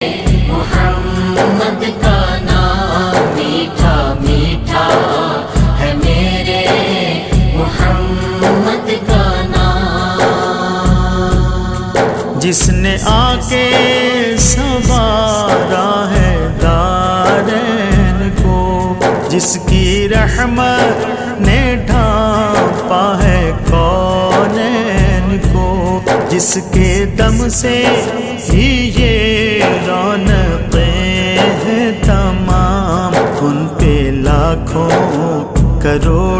محمد کا نام میٹھا میٹھا ہے، میرے محمد کا نام، جس نے آ کے سنوارا ہے دارین کو، جس کی رحمت نے ڈھانپا ہے کونین کو، جس کے دم سے ہی یہ رونقیں ہیں تمام، ان پہ لاکھوں کروڑ